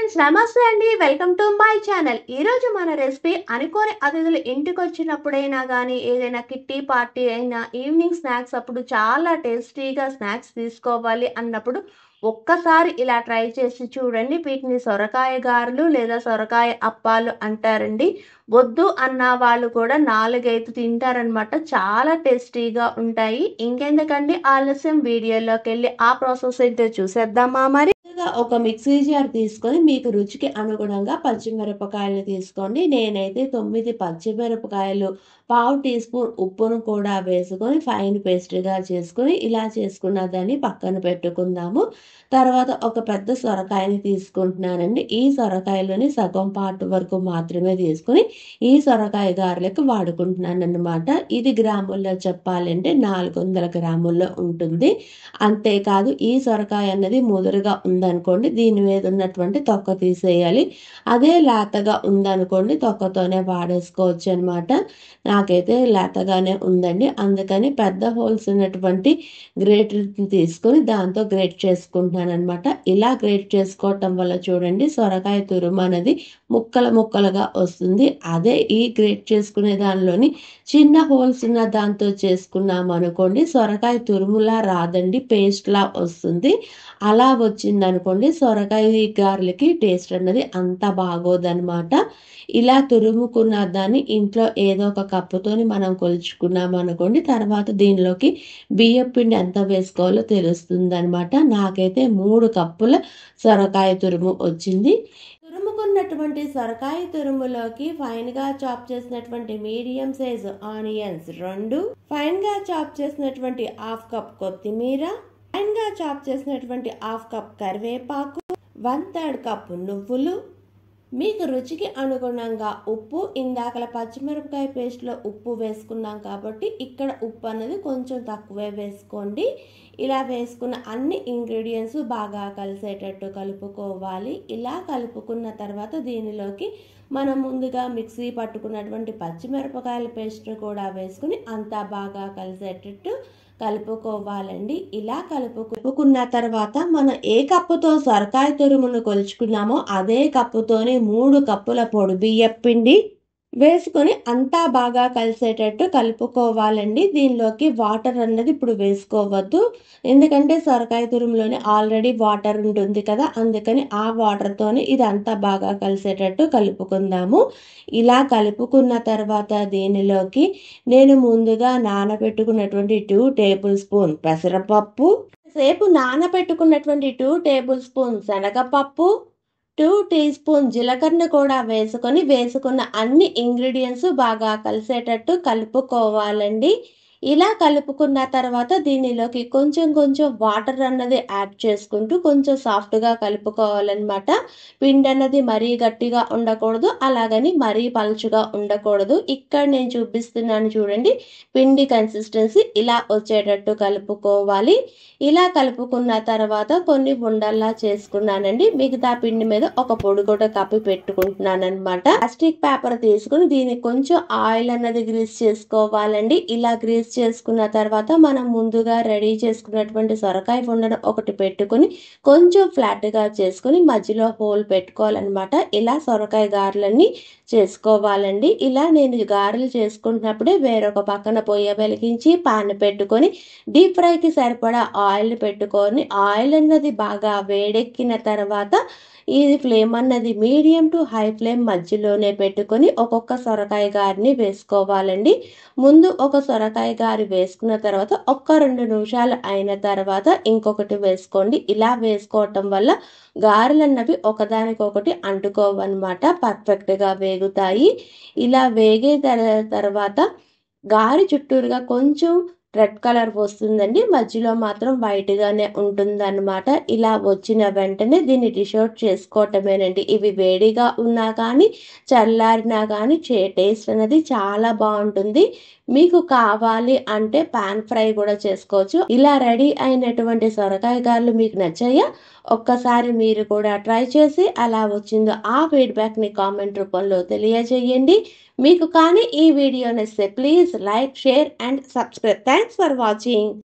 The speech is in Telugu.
ఫ్రెండ్స్ నమస్తే అండి. Welcome to my channel. ఈరోజు మన రెసిపీ అనుకోని అతిథులు ఇంటికొచ్చినప్పుడైనా గానీ, ఏదైనా కిట్టి పార్టీ అయినా, ఈవినింగ్ స్నాక్స్ అప్పుడు చాలా టేస్టీగా స్నాక్స్ తీసుకోవాలి అన్నప్పుడు ఒక్కసారి ఇలా ట్రై చేసి చూడండి. వీటిని సొరకాయ గారెలు లేదా సొరకాయ అప్పాలు అంటారండి. వద్దు అన్న వాళ్ళు కూడా 4, 5 తింటారనమాట. చాలా టేస్టీగా ఉంటాయి. ఇంకెందుకండి ఆలస్యం, వీడియోలోకెళ్ళి ఆ ప్రాసెస్ ఏంటో చూసేద్దామా మరి? ముందుగా ఒక మిక్సీ జార్ తీసుకొని మీకు రుచికి అనుగుణంగా పచ్చిమిరపకాయలు తీసుకోండి. నేనైతే 9 పచ్చిమిరపకాయలు, పావు టీ స్పూన్ ఉప్పును కూడా వేసుకొని ఫైన్ పేస్ట్‌గా చేసుకొని ఇలా చేసుకున్న దాన్ని పక్కన పెట్టుకుందాము. తర్వాత ఒక పెద్ద సొరకాయని తీసుకుంటున్నానండి. ఈ సొరకాయలోని సగం పార్ట్ వరకు మాత్రమే తీసుకొని ఈ సొరకాయ గారెలకు వాడుకుంటున్నానన్నమాట. ఇది గ్రాముల్లో చెప్పాలంటే 400 గ్రాముల్లో ఉంటుంది. అంతేకాదు ఈ సొరకాయ అన్నది ముదురుగా ఉందనుకోండి, దీని మీద ఉన్నటువంటి తొక్క తీసేయాలి. అదే లేతగా ఉందనుకోండి, తొక్కతోనే వాడేసుకోవచ్చు అనమాట. నాకైతే లేతగానే ఉందండి. అందుకని పెద్ద హోల్స్ ఉన్నటువంటి గ్రేటర్‌ని తీసుకొని దాంతో గ్రేట్ చేసుకుంటున్నాను అనమాట. ఇలా గ్రేట్ చేసుకోవటం వల్ల చూడండి సొరకాయ తురుము అనేది ముక్కలు ముక్కలుగా వస్తుంది. అదే ఈ గ్రేట్ చేసుకునే దానిలోని చిన్న హోల్స్ ఉన్న దాంతో చేసుకున్నామనుకోండి, సొరకాయ తురుములా రాదండి, పేస్ట్‌లా వస్తుంది. అలా వచ్చిందనుకోండి సొరకాయ గారెలకి టేస్ట్ అన్నది అంత బాగోదనమాట. ఇలా తురుముకున్న దాన్ని ఇంట్లో ఏదో ఒక కప్పుతోని మనం కొలుచుకున్నామనుకోండి, తర్వాత దీనిలోకి బియ్యపు పిండి ఎంత వేసుకోవాలో తెలుస్తుందనమాట. నాకైతే 3 కప్పుల సొరకాయ తురుము వచ్చింది. తురుముకున్నటువంటి సొరకాయ తురుములోకి ఫైన్‌గా చాప్ చేసినటువంటి మీడియం సైజు ఆనియన్స్ 2, ఫైన్‌గా చాప్ చేసినటువంటి హాఫ్ కప్ కొత్తిమీర, ఫైన్‌గా చాప్ చేసినటువంటి హాఫ్ కప్ కరివేపాకు, 1/3 కప్పు నువ్వులు, మీకు రుచికి అనుగుణంగా ఉప్పు, ఇందాకల పచ్చిమిరపకాయ పేస్ట్లో ఉప్పు వేసుకున్నాం కాబట్టి ఇక్కడ ఉప్పు అనేది కొంచెం తక్కువే వేసుకోండి. ఇలా వేసుకున్న అన్ని ఇంగ్రీడియంట్స్ బాగా కలిసేటట్టు కలుపుకోవాలి. ఇలా కలుపుకున్న తర్వాత దీనిలోకి మనం ముందుగా మిక్సీ పట్టుకున్నటువంటి పచ్చిమిరపకాయల పేస్ట్ని కూడా వేసుకుని అంతా బాగా కలిసేటట్టు కలుపుకోవాలండి. ఇలా కలుపుకున్న తర్వాత మనం ఏ కప్పుతో సొరకాయ తురుమును కొలుచుకున్నామో అదే కప్పుతోనే 3 కప్పుల పొడి బియ్యపు పిండి వేసుకొని అంతా బాగా కలిసేటట్టు కలుపుకోవాలండి. దీనిలోకి వాటర్ అన్నది ఇప్పుడు వేసుకోవద్దు. ఎందుకంటే సొరకాయ తురుములోనే ఆల్రెడీ వాటర్ ఉంటుంది కదా, అందుకని ఆ వాటర్తోనే ఇదంతా బాగా కలిసేటట్టు కలుపుకుందాము. ఇలా కలుపుకున్న తర్వాత దీనిలోకి నేను ముందుగా నానబెట్టుకున్నటువంటి 2 టేబుల్ స్పూన్ పెసరపప్పు, సేపు నానబెట్టుకున్నటువంటి 2 టేబుల్ స్పూన్ శనగపప్పు, 2 టీ స్పూన్ జీలకర్ర కూడా వేసుకున్న అన్ని ఇంగ్రీడియంట్స్ బాగా కలిసేటట్టు కలుపుకోవాలండి. ఇలా కలుపుకున్న తర్వాత దీనిలోకి కొంచెం కొంచెం వాటర్ అన్నది యాడ్ చేసుకుంటూ కొంచెం సాఫ్ట్గా కలుపుకోవాలన్నమాట. పిండి అన్నది మరీ గట్టిగా ఉండకూడదు, అలాగని మరీ పలుచగా ఉండకూడదు. ఇక్కడ నేను చూపిస్తున్నాను చూడండి, పిండి కన్సిస్టెన్సీ ఇలా వచ్చేటట్టు కలుపుకోవాలి. ఇలా కలుపుకున్న తర్వాత కొన్ని ఉండల్లా చేసుకున్నానండి. మిగతా పిండి మీద ఒక పొడి కూడా కప్పి పెట్టుకుంటున్నాను అనమాట. ప్లాస్టిక్ పేపర్ తీసుకుని దీనికి కొంచెం ఆయిల్ అన్నది గ్రీస్ చేసుకోవాలండి. ఇలా గ్రీస్ చేసుకున్న తర్వాత మనం ముందుగా రెడీ చేసుకున్నటువంటి సొరకాయ ఉండను ఒకటి పెట్టుకుని కొంచెం ఫ్లాట్గా చేసుకుని మధ్యలో హోల్ పెట్టుకోవాలన్నమాట. ఇలా సొరకాయ గారెలన్నీ చేసుకోవాలండి. ఇలా నేను గారెలు చేసుకుంటున్నప్పుడే వేరొక పక్కన పొయ్యి వెలిగించి పాన్ పెట్టుకొని డీప్ ఫ్రైకి సరిపడా ఆయిల్ పెట్టుకొని ఆయిల్ అన్నది బాగా వేడెక్కిన తర్వాత ఇది ఫ్లేమ్ అన్నది మీడియం టు హై ఫ్లేమ్ మధ్యలోనే పెట్టుకొని ఒక్కొక్క సొరకాయ గారిని వేసుకోవాలండి. ముందు ఒక సొరకాయ గారి వేసుకున్న తర్వాత ఒక్క 2 నిమిషాలు అయిన తర్వాత ఇంకొకటి వేసుకోండి. ఇలా వేసుకోవటం వల్ల గారెలు అన్నవి ఒకదానికొకటి అంటుకోవన్నమాట, పర్ఫెక్ట్గా వేగుతాయి. ఇలా వేగే తర్వాత గారి చుట్టూరుగా కొంచెం రెడ్ కలర్ వస్తుందండి, మధ్యలో మాత్రం వైట్గానే ఉంటుందన్నమాట. ఇలా వచ్చిన వెంటనే దీన్ని డిష్ అవుట్ చేసుకోవటమేనండి. ఇవి వేడిగా ఉన్నా కానీ చల్లారినా కానీ టేస్ట్ అనేది చాలా బాగుంటుంది. మీకు కావాలి అంటే పాన్ ఫ్రై కూడా చేసుకోవచ్చు. ఇలా రెడీ అయినటువంటి సొరకాయ గారెలు మీకు నచ్చాయా? ఒక్కసారి మీరు కూడా ట్రై చేసి ఎలా వచ్చిందో ఆ ఫీడ్బ్యాక్ని కామెంట్ రూపంలో తెలియజేయండి. మీకు కానీ ఈ వీడియో నచ్చితే please like, share and subscribe. Thanks for watching.